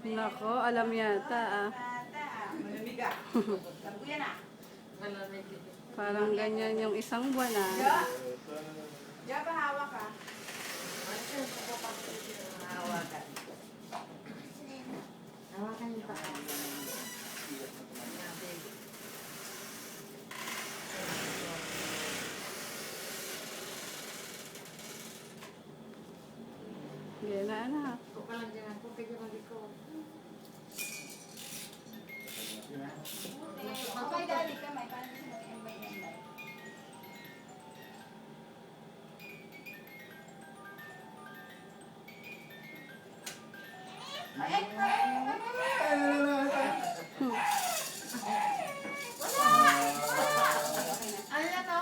Nako, alam yata ah. Malamig ah. Alam ko yan ah. Parang ganyan yung isang buwan ah. Diyan ba hawak ka? Hawakan. Hawakan yung paa. Yan na anak. Ako ka lang dyan. Ako pwede malikot. Okay, dali ka. May paano siya mag-embay na embay. Ano na to?